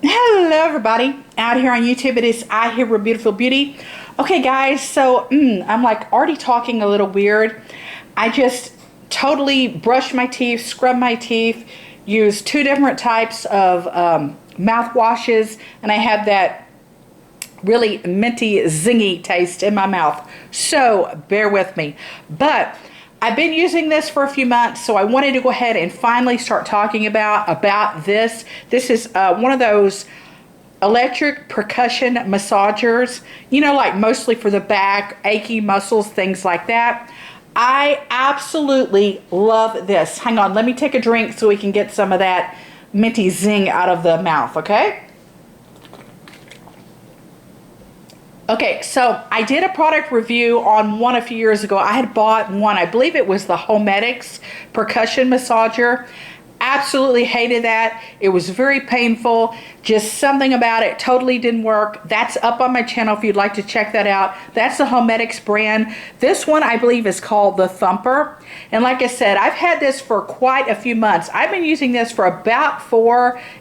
Hello everybody out here on YouTube. It is I Hear a Beautiful Beauty. Okay guys, so I'm like already talking a little weird. I just totally brushed my teeth, scrubbed my teeth, used two different types of mouthwashes, and I have that really minty, zingy taste in my mouth. So bear with me. But I've been using this for a few months, so I wanted to go ahead and finally start talking about this. This is one of those electric percussion massagers, you know, like mostly for the back, achy muscles, things like that. I absolutely love this. Hang on, let me take a drink so we can get some of that minty zing out of the mouth, okay? Okay, so I did a product review on one a few years ago. I had bought one, I believe it was the Homedics percussion massager. Absolutely hated that. It was very painful. Just something about it totally didn't work. That's up on my channel if you'd like to check that out. That's the Homedics brand. This one I believe is called the Thumper. And like I said, I've had this for quite a few months. I've been using this for about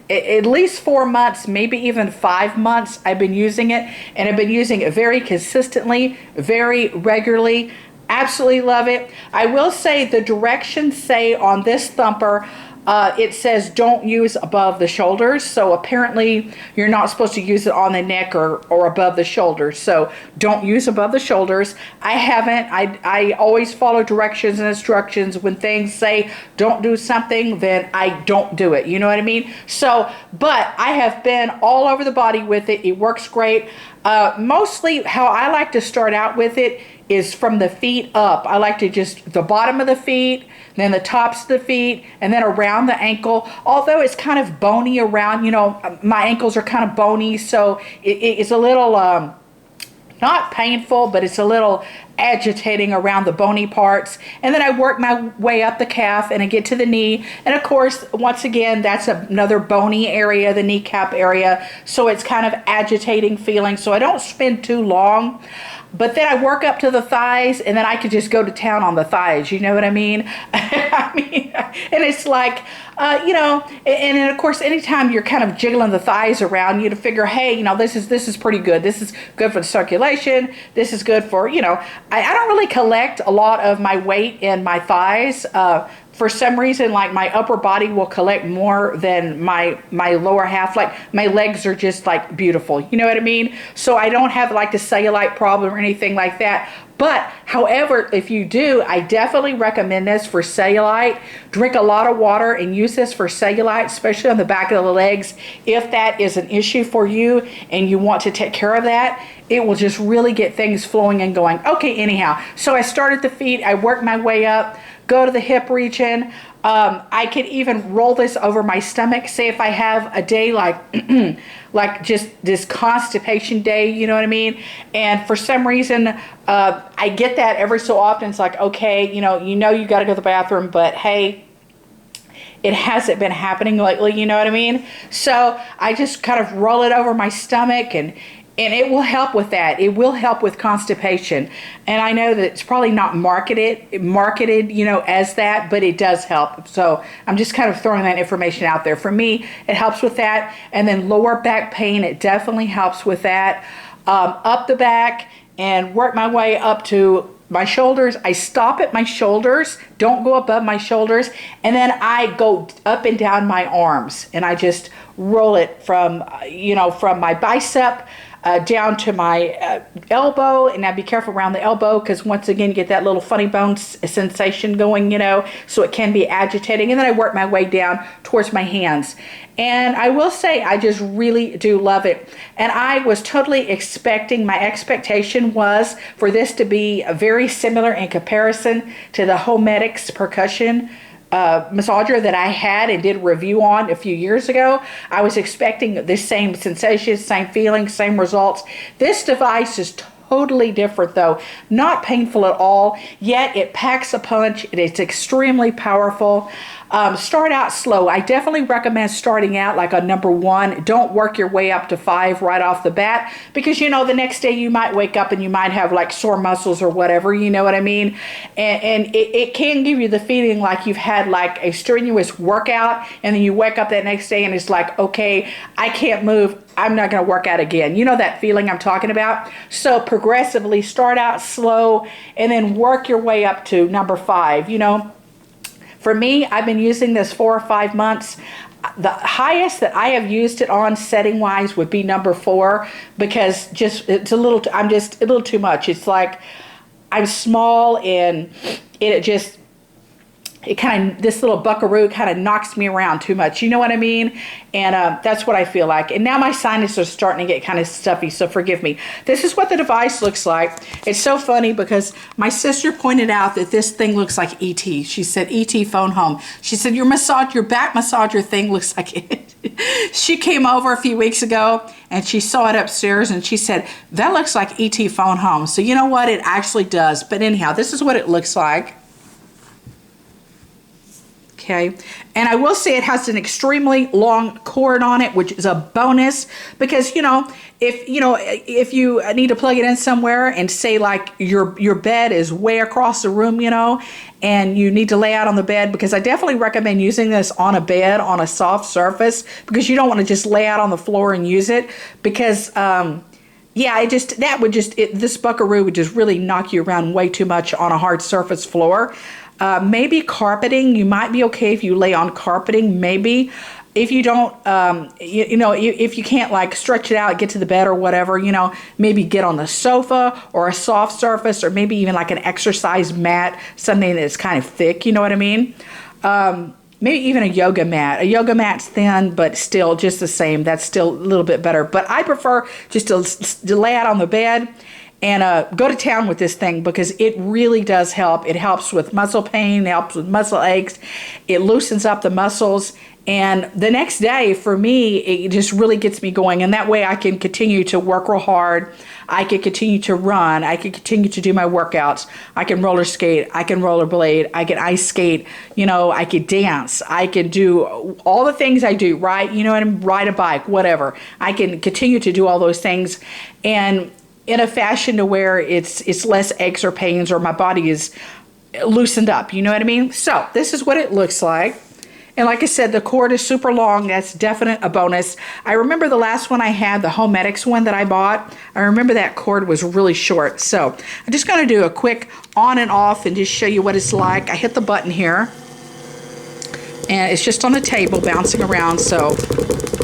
at least 4 months, maybe even 5 months. I've been using it, and I've been using it very consistently, very regularly. Absolutely love it. I will say the directions say on this Thumper, it says don't use above the shoulders, so apparently you're not supposed to use it on the neck or above the shoulders, so don't use above the shoulders. I haven't. I always follow directions and instructions. When things say don't do something, then I don't do it, you know what I mean? So, but I have been all over the body with it. It works great. Mostly how I like to start out with it is from the feet up. I like to just the bottom of the feet, then the tops of the feet, and then around the ankle. Although it's kind of bony around, you know, my ankles are kind of bony, so it's a little not painful, but it's a little agitating around the bony parts. And then I work my way up the calf and I get to the knee. And of course, once again, that's another bony area, the kneecap area. So it's kind of agitating feeling. So I don't spend too long. But then I work up to the thighs, and then I could just go to town on the thighs. You know what I mean? And it's like, you know, and then of course, anytime you're kind of jiggling the thighs around, you to figure, hey, you know, this is pretty good. This is good for the circulation. This is good for, you know, I don't really collect a lot of my weight in my thighs. For some reason, like my upper body will collect more than my lower half. Like my legs are just like beautiful. You know what I mean? So I don't have like the cellulite problem or anything like that. But however, if you do, I definitely recommend this for cellulite. Drink a lot of water and use this for cellulite, especially on the back of the legs. If that is an issue for you and you want to take care of that, it will just really get things flowing and going. Okay, anyhow, so I start at the feet, I work my way up, go to the hip region. I could even roll this over my stomach. Say if I have a day like like just this constipation day, you know what I mean? And for some reason, I get that every so often. It's like, okay, you know you got to go to the bathroom, but hey, it hasn't been happening lately, you know what I mean? So I just kind of roll it over my stomach, and it will help with that. It will help with constipation. And I know that it's probably not marketed, you know, as that, but it does help. So I'm just kind of throwing that information out there. For me, it helps with that. And then lower back pain, it definitely helps with that. Up the back and work my way up to my shoulders. I stop at my shoulders, don't go above my shoulders, and then I go up and down my arms, and I just roll it from, you know, from my bicep down to my elbow. And now be careful around the elbow, because once again you get that little funny bone sensation going, you know, so it can be agitating. And then I work my way down towards my hands. And I will say I just really do love it. And I was totally expecting, my expectation was for this to be very similar in comparison to the Homedics percussion massager that I had and did a review on a few years ago. I was expecting the same sensations, same feelings, same results. This device is totally different though. Not painful at all, yet it packs a punch. It's extremely powerful. Start out slow. I definitely recommend starting out like a number 1. Don't work your way up to 5 right off the bat, because you know the next day you might wake up and you might have like sore muscles or whatever, you know what I mean? And it can give you the feeling like you've had like a strenuous workout, and then you wake up that next day and it's like, okay, I can't move, I'm not going to work out again. You know that feeling I'm talking about? So progressively start out slow and then work your way up to number 5, you know. For me, I've been using this 4 or 5 months. The highest that I have used it on setting wise would be number 4, because I'm just a little too much. It's like I'm small, and this little buckaroo kind of knocks me around too much. You know what I mean? And that's what I feel like. And now my sinuses are starting to get kind of stuffy, so forgive me. This is what the device looks like. It's so funny because my sister pointed out that this thing looks like E.T. She said, E.T. phone home. She said, your back massager thing looks like it. She came over a few weeks ago and she saw it upstairs and she said, that looks like E.T. phone home. So you know what? It actually does. But anyhow, this is what it looks like. Okay, and I will say it has an extremely long cord on it, which is a bonus, because if you need to plug it in somewhere, and say like your bed is way across the room, and you need to lay out on the bed, because I definitely recommend using this on a bed on a soft surface, because you don't want to just lay out on the floor and use it, because this buckaroo would just really knock you around way too much on a hard surface floor. Maybe carpeting, you might be okay if you lay on carpeting, maybe. If you don't, if you can't like stretch it out, get to the bed or whatever, maybe get on the sofa or a soft surface, or maybe even like an exercise mat, something that's kind of thick, you know what I mean? Maybe even a yoga mat. A yoga mat's thin, but still just the same. That's still a little bit better. But I prefer just to lay out on the bed and go to town with this thing, because it really does help. It helps with muscle pain, it helps with muscle aches, it loosens up the muscles, and the next day for me, it just really gets me going, and that way I can continue to work real hard. I can continue to run, I can continue to do my workouts, I can roller skate, I can rollerblade, I can ice skate, I can dance, I can do all the things I do, right? And ride a bike, whatever. I can continue to do all those things, and in a fashion to where it's less aches or pains, or my body is loosened up, you know what I mean? So this is what it looks like. And like I said, the cord is super long. That's definite a bonus. I remember the last one I had, the Homedics one that I bought, I remember that cord was really short. So I'm just going to do a quick on and off and just show you what it's like. I hit the button here, and it's just on the table bouncing around. So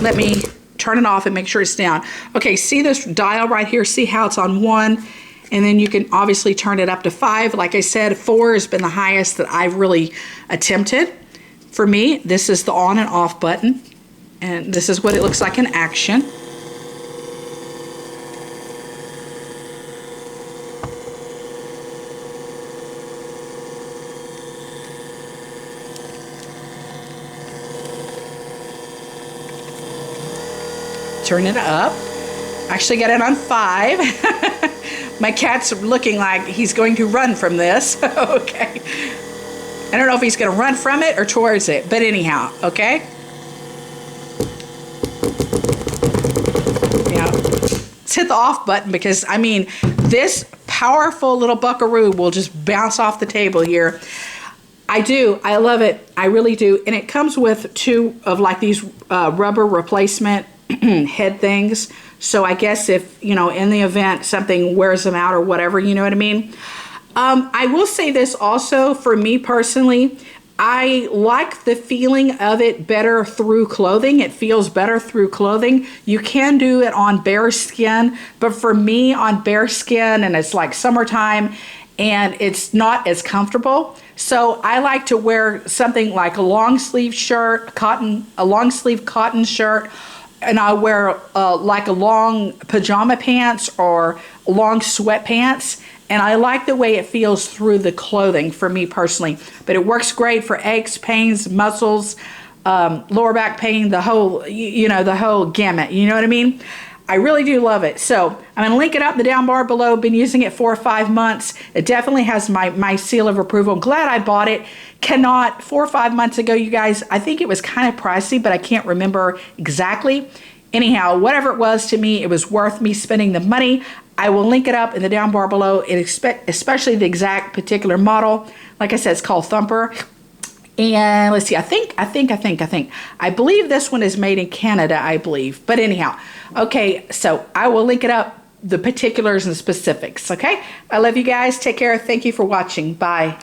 let me turn it off and make sure it's down. Okay, see this dial right here? See how it's on 1? And then you can obviously turn it up to 5. Like I said, 4 has been the highest that I've really attempted. For me, this is the on and off button. And this is what it looks like in action. Turn it up. Actually got it on 5. My cat's looking like he's going to run from this. Okay. I don't know if he's going to run from it or towards it, but anyhow, okay? Yeah. Let's hit the off button, because I mean, this powerful little buckaroo will just bounce off the table here. I love it. I really do. And it comes with 2 of like these rubber replacement head things. So I guess if, in the event something wears them out or whatever, you know what I mean? I will say this also, for me personally, I like the feeling of it better through clothing. It feels better through clothing. You can do it on bare skin, but for me, on bare skin, and it's like summertime, and it's not as comfortable. So I like to wear something like a long sleeve shirt, a long sleeve cotton shirt, and I wear like a long pajama pants or long sweatpants, and I like the way it feels through the clothing for me personally. But it works great for aches, pains, muscles, lower back pain, the whole, the whole gamut. You know what I mean? I really do love it. So I'm going to link it up in the down bar below. Been using it 4 or 5 months. It definitely has my seal of approval. I'm glad I bought it. 4 or 5 months ago, you guys, I think it was kind of pricey, but I can't remember exactly. Anyhow, whatever it was to me, it was worth me spending the money. I will link it up in the down bar below, especially the exact particular model. Like I said, it's called Thumper. And let's see, I believe this one is made in Canada, I believe. But anyhow, okay, so I will link it up, the particulars and specifics, okay? I love you guys. Take care. Thank you for watching. Bye.